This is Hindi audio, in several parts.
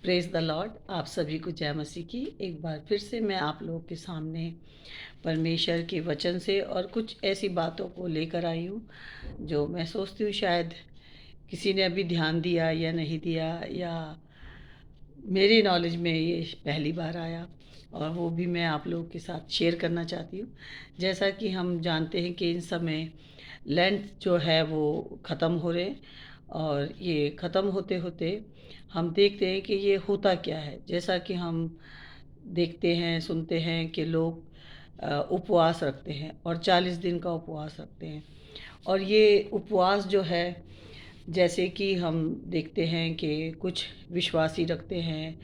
Praise the Lord. आप सभी को जय मसीह की। एक बार फिर से मैं आप लोगों के सामने परमेश्वर के वचन से और कुछ ऐसी बातों को लेकर आई हूँ जो मैं सोचती हूँ शायद किसी ने अभी ध्यान दिया या नहीं दिया, या मेरी नॉलेज में ये पहली बार आया, और वो भी मैं आप लोगों के साथ शेयर करना चाहती हूँ। जैसा कि हम जानते हैं कि इन समय लेंथ जो है वो ख़त्म हो रहे हैं, और ये ख़त्म होते होते हम देखते हैं कि ये होता क्या है। जैसा कि हम देखते हैं, सुनते हैं कि लोग उपवास रखते हैं और 40 दिन का उपवास रखते हैं। और ये उपवास जो है, जैसे कि हम देखते हैं कि कुछ विश्वासी रखते हैं,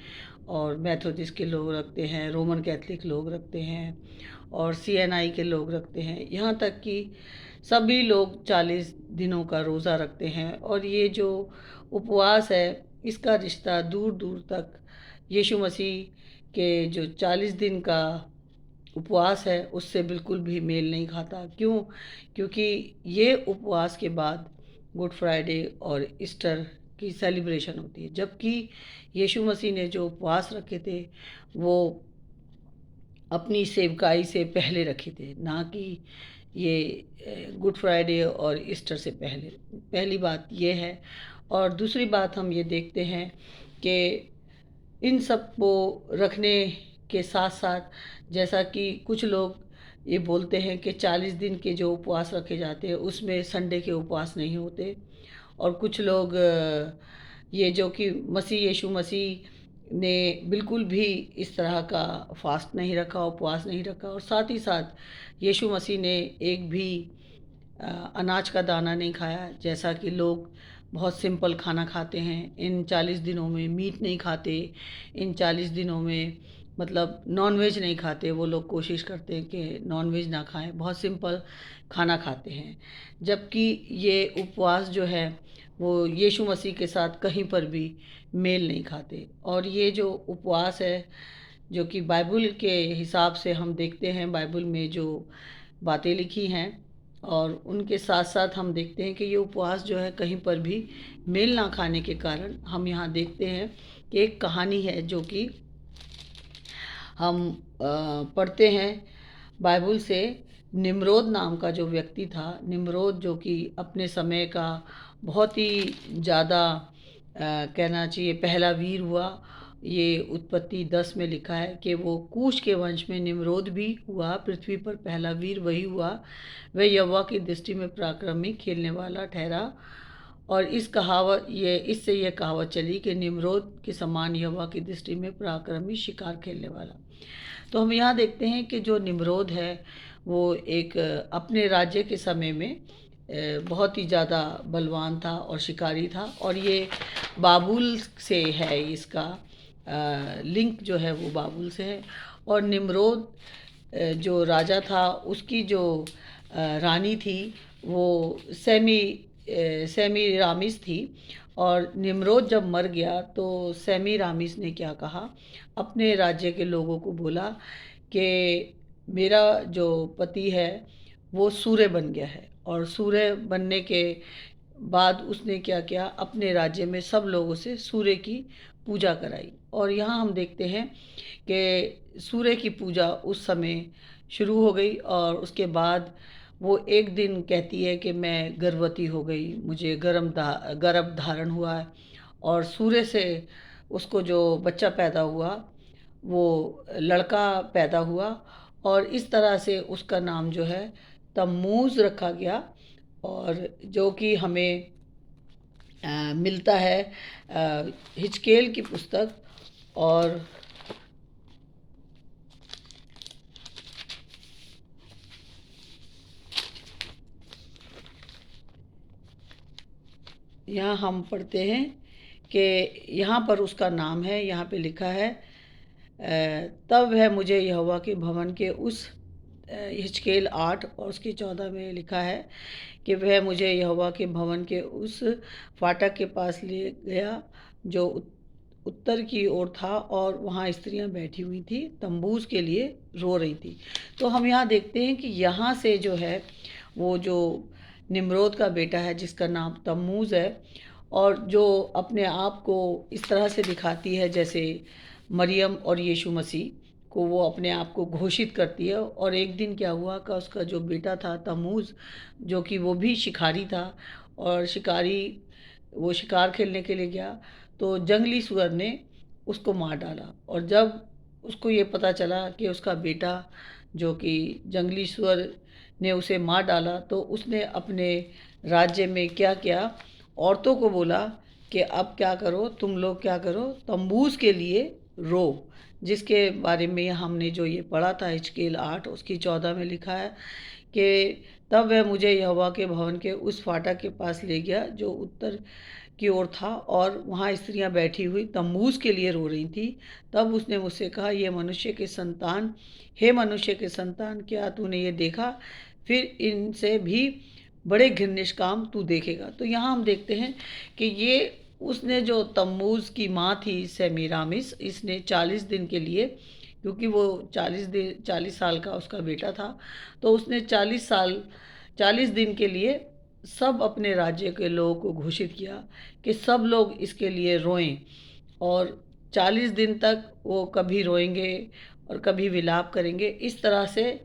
और मैथोडिस्ट के लोग रखते हैं, रोमन कैथलिक लोग रखते हैं, और सीएनआई के लोग रखते हैं, यहाँ तक कि सभी लोग 40 दिनों का रोज़ा रखते हैं। और ये जो उपवास है, इसका रिश्ता दूर दूर तक यीशु मसीह के जो 40 दिन का उपवास है उससे बिल्कुल भी मेल नहीं खाता। क्यों? क्योंकि ये उपवास के बाद गुड फ्राइडे और ईस्टर की सेलिब्रेशन होती है, जबकि यीशु मसीह ने जो उपवास रखे थे वो अपनी सेवकाई से पहले रखे थे, ना कि ये गुड फ्राइडे और ईस्टर से पहले। पहली बात ये है। और दूसरी बात हम ये देखते हैं कि इन सब को रखने के साथ साथ, जैसा कि कुछ लोग ये बोलते हैं कि 40 दिन के जो उपवास रखे जाते हैं उसमें संडे के उपवास नहीं होते। और कुछ लोग ये जो कि मसीह यीशु मसीह ने बिल्कुल भी इस तरह का फास्ट नहीं रखा, उपवास नहीं रखा, और साथ ही साथ यीशु मसीह ने एक भी अनाज का दाना नहीं खाया। जैसा कि लोग बहुत सिंपल खाना खाते हैं, इन 40 दिनों में मीट नहीं खाते, इन 40 दिनों में मतलब नॉनवेज नहीं खाते। वो लोग कोशिश करते हैं कि नॉनवेज ना खाएं, बहुत सिंपल खाना खाते हैं। जबकि ये उपवास जो है वो यीशु मसीह के साथ कहीं पर भी मेल नहीं खाते। और ये जो उपवास है, जो कि बाइबल के हिसाब से हम देखते हैं, बाइबल में जो बातें लिखी हैं, और उनके साथ साथ हम देखते हैं कि ये उपवास जो है कहीं पर भी मेल ना खाने के कारण हम यहाँ देखते हैं कि एक कहानी है जो कि हम पढ़ते हैं बाइबल से। निम्रोद नाम का जो व्यक्ति था, निम्रोद जो कि अपने समय का बहुत ही ज़्यादा कहना चाहिए पहला वीर हुआ। ये उत्पत्ति 10 में लिखा है कि वो कूश के वंश में निम्रोद भी हुआ, पृथ्वी पर पहला वीर वही हुआ। वह यहोवा की दृष्टि में पराक्रमी खेलने वाला ठहरा। और इससे यह कहावत चली कि निम्रोद के समान यहोवा की दृष्टि में पराक्रमी शिकार खेलने वाला। तो हम यहाँ देखते हैं कि जो निम्रोद है वो एक अपने राज्य के समय में बहुत ही ज़्यादा बलवान था और शिकारी था। और ये बाबुल से है, इसका लिंक जो है वो बाबुल से है। और निम्रोद जो राजा था उसकी जो रानी थी वो सेमी रामिस थी। और निम्रोद जब मर गया तो सेमी रामिस ने क्या कहा, अपने राज्य के लोगों को बोला कि मेरा जो पति है वो सूर्य बन गया है। और सूर्य बनने के बाद उसने क्या किया, अपने राज्य में सब लोगों से सूर्य की पूजा कराई। और यहाँ हम देखते हैं कि सूर्य की पूजा उस समय शुरू हो गई। और उसके बाद वो एक दिन कहती है कि मैं गर्भवती हो गई, मुझे गर्भ धारण हुआ है। और सूर्य से उसको जो बच्चा पैदा हुआ वो लड़का पैदा हुआ। और इस तरह से उसका नाम जो है तम्मूज़ रखा गया। और जो कि हमें मिलता है हिजकेल की पुस्तक। और यहाँ हम पढ़ते हैं कि यहाँ पर उसका नाम है, यहाँ पे लिखा है तब वह मुझे यहोवा के भवन के उस हिजकेल 8 और उसकी 14 में लिखा है कि वह मुझे यहोवा के भवन के उस फाटक के पास ले गया जो उत्तर की ओर था, और वहाँ स्त्रियाँ बैठी हुई थी, तम्बूज के लिए रो रही थी। तो हम यहाँ देखते हैं कि यहाँ से जो है वो जो निम्रोद का बेटा है जिसका नाम तम्मूज है, और जो अपने आप को इस तरह से दिखाती है जैसे मरियम और यीशु मसीह को वो अपने आप को घोषित करती है। और एक दिन क्या हुआ कि उसका जो बेटा था तम्मूज, जो कि वो भी शिकारी था, और शिकारी वो शिकार खेलने के लिए गया, तो जंगली सुअर ने उसको मार डाला। और जब उसको ये पता चला कि उसका बेटा जो कि जंगली सुअर ने उसे मार डाला, तो उसने अपने राज्य में क्या किया, औरतों को बोला कि अब क्या करो, तुम लोग क्या करो, तम्बूज के लिए रो। जिसके बारे में हमने जो ये पढ़ा था हिजकेल 8 उसकी 14 में लिखा है कि तब वह मुझे यहोवा के भवन के उस फाटक के पास ले गया जो उत्तर की ओर था, और वहाँ स्त्रियाँ बैठी हुई तम्बूज के लिए रो रही थी। तब उसने मुझसे कहा, ये मनुष्य के संतान, हे मनुष्य के संतान, क्या तूने ये देखा? फिर इनसे भी बड़े घृणित काम तू देखेगा। तो यहाँ हम देखते हैं कि ये उसने जो तम्मूज की माँ थी सेमीरामिस, इसने 40 दिन के लिए, क्योंकि वो 40 साल का उसका बेटा था, तो उसने 40 दिन के लिए सब अपने राज्य के लोगों को घोषित किया कि सब लोग इसके लिए रोएं। और 40 दिन तक वो कभी रोएंगे और कभी विलाप करेंगे। इस तरह से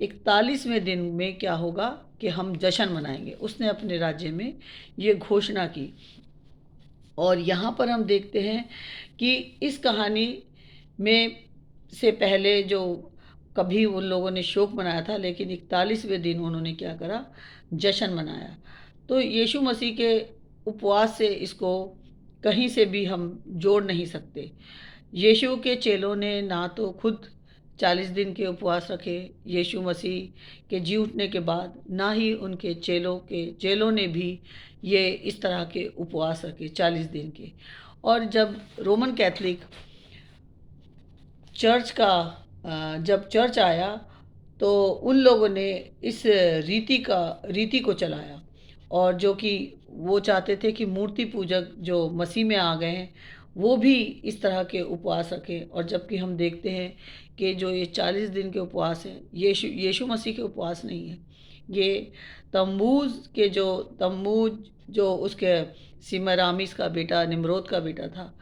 41वें दिन में क्या होगा कि हम जश्न मनाएंगे। उसने अपने राज्य में ये घोषणा की। और यहाँ पर हम देखते हैं कि इस कहानी में से पहले जो कभी उन लोगों ने शोक मनाया था, लेकिन 41वें दिन उन्होंने क्या करा, जश्न मनाया। तो यीशु मसीह के उपवास से इसको कहीं से भी हम जोड़ नहीं सकते। यीशु के चेलों ने ना तो खुद 40 दिन के उपवास रखे यीशु मसीह के जी उठने के बाद, ना ही उनके चेलों ने भी ये इस तरह के उपवास रखे 40 दिन के। और जब रोमन कैथलिक चर्च का जब चर्च आया, तो उन लोगों ने इस रीति को चलाया, और जो कि वो चाहते थे कि मूर्ति पूजक जो मसीह में आ गए हैं वो भी इस तरह के उपवास रखें। और जबकि हम देखते हैं कि जो ये 40 दिन के उपवास हैं, यीशु मसीह के उपवास नहीं है, ये तम्मूज जो उसके सिमरामिस का बेटा, निम्रोद का बेटा था,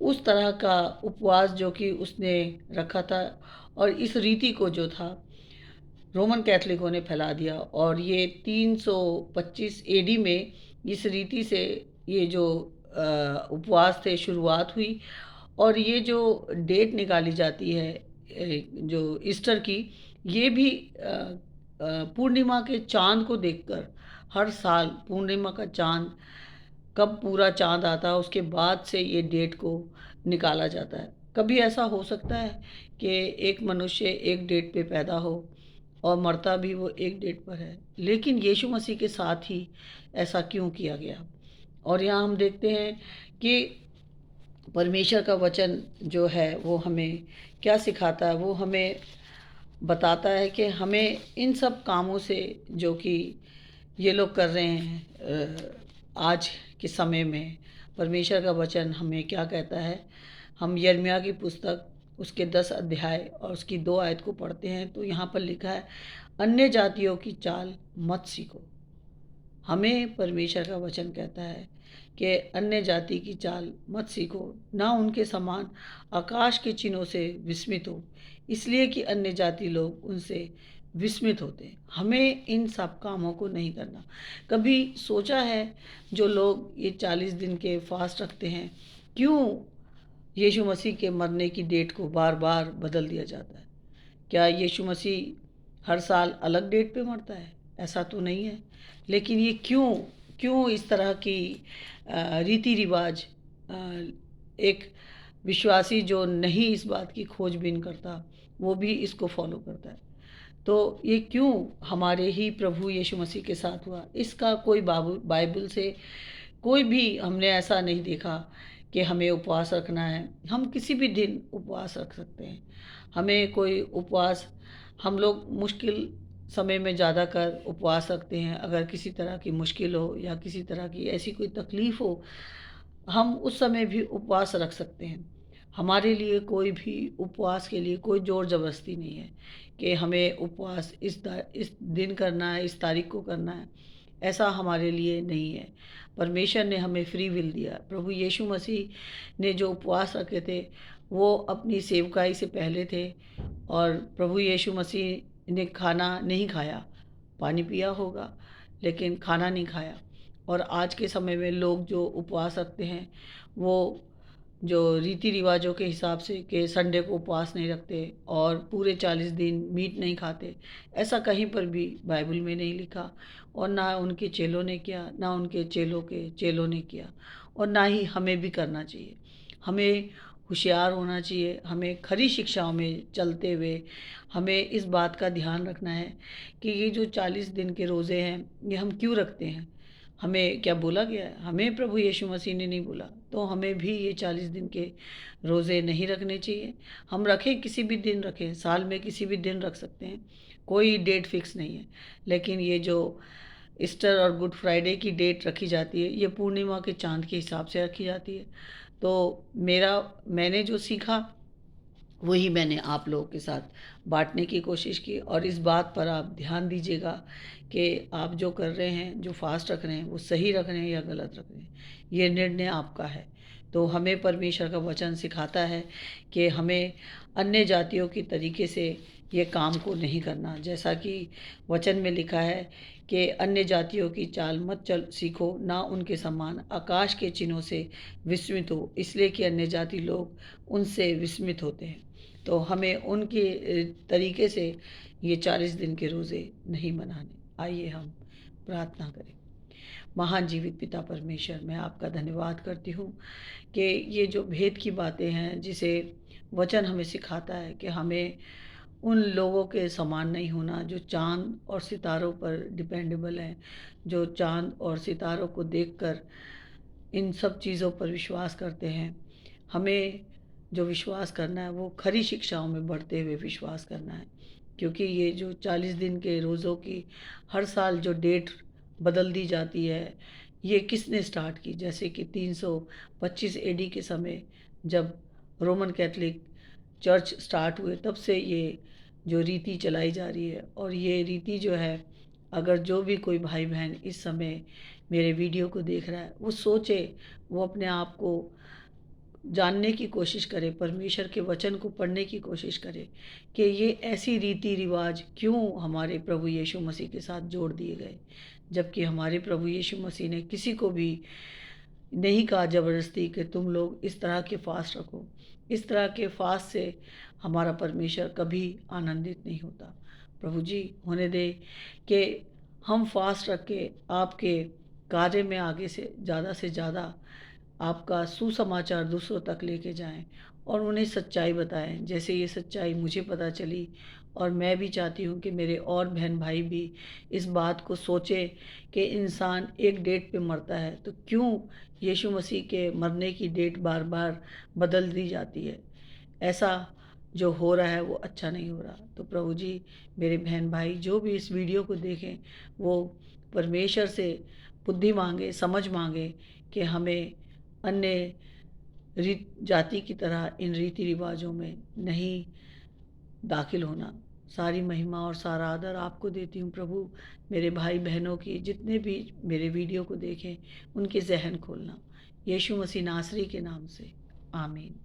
उस तरह का उपवास जो कि उसने रखा था। और इस रीति को जो था रोमन कैथलिकों ने फैला दिया, और ये 325 एडी में इस रीति से ये जो उपवास थे शुरुआत हुई। और ये जो डेट निकाली जाती है जो ईस्टर की, ये भी पूर्णिमा के चांद को देखकर, हर साल पूर्णिमा का चांद कब पूरा चांद आता है उसके बाद से ये डेट को निकाला जाता है। कभी ऐसा हो सकता है कि एक मनुष्य एक डेट पे पैदा हो और मरता भी वो एक डेट पर है, लेकिन यीशु मसीह के साथ ही ऐसा क्यों किया गया? और यहाँ हम देखते हैं कि परमेश्वर का वचन जो है वो हमें क्या सिखाता है। वो हमें बताता है कि हमें इन सब कामों से जो कि ये लोग कर रहे हैं आज के समय में, परमेश्वर का वचन हमें क्या कहता है। हम यिर्मयाह की पुस्तक उसके 10 अध्याय और उसकी 2 आयत को पढ़ते हैं, तो यहाँ पर लिखा है, अन्य जातियों की चाल मत सीखो। हमें परमेश्वर का वचन कहता है कि अन्य जाति की चाल मत सीखो, ना उनके समान आकाश के चिन्हों से विस्मित हो, इसलिए कि अन्य जाति लोग उनसे विस्मित होते हैं। हमें इन सब कामों को नहीं करना। कभी सोचा है जो लोग ये 40 दिन के फास्ट रखते हैं, क्यों यीशु मसीह के मरने की डेट को बार बार बदल दिया जाता है? क्या यीशु मसीह हर साल अलग डेट पे मरता है? ऐसा तो नहीं है। लेकिन ये क्यों क्यों इस तरह की रीति रिवाज, एक विश्वासी जो नहीं इस बात की खोजबीन करता वो भी इसको फॉलो करता है। तो ये क्यों हमारे ही प्रभु यीशु मसीह के साथ हुआ? इसका कोई बाइबल से कोई भी हमने ऐसा नहीं देखा कि हमें उपवास रखना है। हम किसी भी दिन उपवास रख सकते हैं। हमें कोई उपवास, हम लोग मुश्किल समय में ज़्यादातर उपवास रखते हैं। अगर किसी तरह की मुश्किल हो या किसी तरह की ऐसी कोई तकलीफ़ हो, हम उस समय भी उपवास रख सकते हैं। हमारे लिए कोई भी उपवास के लिए कोई ज़ोर ज़बरदस्ती नहीं है कि हमें उपवास इस दिन करना है, इस तारीख को करना है। ऐसा हमारे लिए नहीं है। परमेश्वर ने हमें फ्री विल दिया। प्रभु यीशु मसीह ने जो उपवास रखे थे वो अपनी सेवकाई से पहले थे, और प्रभु यीशु मसीह ने खाना नहीं खाया, पानी पिया होगा लेकिन खाना नहीं खाया। और आज के समय में लोग जो उपवास रखते हैं वो जो रीति रिवाजों के हिसाब से कि संडे को उपवास नहीं रखते और पूरे 40 दिन मीट नहीं खाते, ऐसा कहीं पर भी बाइबल में नहीं लिखा, और ना उनके चेलों ने किया, ना उनके चेलों के चेलों ने किया, और ना ही हमें भी करना चाहिए। हमें होशियार होना चाहिए। हमें खरी शिक्षाओं में चलते हुए हमें इस बात का ध्यान रखना है कि ये जो 40 दिन के रोज़े हैं ये हम क्यों रखते हैं, हमें क्या बोला गया है? हमें प्रभु यीशु मसीह ने नहीं बोला, तो हमें भी ये 40 दिन के रोज़े नहीं रखने चाहिए। हम रखें, किसी भी दिन रखें, साल में किसी भी दिन रख सकते हैं, कोई डेट फिक्स नहीं है। लेकिन ये जो ईस्टर और गुड फ्राइडे की डेट रखी जाती है ये पूर्णिमा के चाँद के हिसाब से रखी जाती है। तो मैंने जो सीखा वही मैंने आप लोगों के साथ बांटने की कोशिश की, और इस बात पर आप ध्यान दीजिएगा कि आप जो कर रहे हैं, जो फास्ट रख रहे हैं, वो सही रख रहे हैं या गलत रख रहे हैं, ये निर्णय आपका है। तो हमें परमेश्वर का वचन सिखाता है कि हमें अन्य जातियों की तरीके से ये काम को नहीं करना, जैसा कि वचन में लिखा है कि अन्य जातियों की चाल मत चल सीखो, ना उनके समान आकाश के चिन्हों से विस्मित हो, इसलिए कि अन्य जाति लोग उनसे विस्मित होते हैं। तो हमें उनके तरीके से ये 40 दिन के रोज़े नहीं मनाने। आइए हम प्रार्थना करें। महान जीवित पिता परमेश्वर, मैं आपका धन्यवाद करती हूँ कि ये जो भेद की बातें हैं जिसे वचन हमें सिखाता है कि हमें उन लोगों के समान नहीं होना जो चाँद और सितारों पर डिपेंडेबल हैं, जो चाँद और सितारों को देखकर इन सब चीज़ों पर विश्वास करते हैं। हमें जो विश्वास करना है वो खरी शिक्षाओं में बढ़ते हुए विश्वास करना है, क्योंकि ये जो 40 दिन के रोज़ों की हर साल जो डेट बदल दी जाती है, ये किसने स्टार्ट की? जैसे कि 325 एडी के समय जब रोमन कैथोलिक चर्च स्टार्ट हुए, तब से ये जो रीति चलाई जा रही है। और ये रीति जो है, अगर जो भी कोई भाई बहन इस समय मेरे वीडियो को देख रहा है वो सोचे, वो अपने आप को जानने की कोशिश करे, परमेश्वर के वचन को पढ़ने की कोशिश करे कि ये ऐसी रीति रिवाज क्यों हमारे प्रभु यीशु मसीह के साथ जोड़ दिए गए, जबकि हमारे प्रभु यीशु मसीह ने किसी को भी नहीं कहा ज़बरदस्ती कि तुम लोग इस तरह के फास्ट रखो। इस तरह के फास्ट से हमारा परमेश्वर कभी आनंदित नहीं होता। प्रभु जी, होने दे कि हम फास्ट रख के आपके कार्य में आगे से ज़्यादा आपका सुसमाचार दूसरों तक लेके जाएं और उन्हें सच्चाई बताएं, जैसे ये सच्चाई मुझे पता चली। और मैं भी चाहती हूँ कि मेरे और बहन भाई भी इस बात को सोचे कि इंसान एक डेट पे मरता है तो क्यों यीशु मसीह के मरने की डेट बार बार बदल दी जाती है। ऐसा जो हो रहा है वो अच्छा नहीं हो रहा। तो प्रभु जी, मेरे बहन भाई जो भी इस वीडियो को देखें वो परमेश्वर से बुद्धि मांगे, समझ मांगे कि हमें अन्य जाति की तरह इन रीति रिवाजों में नहीं दाखिल होना। सारी महिमा और सारा आदर आपको देती हूँ प्रभु। मेरे भाई बहनों की, जितने भी मेरे वीडियो को देखें, उनके जहन खोलना, यीशु मसीह नासरी के नाम से, आमीन।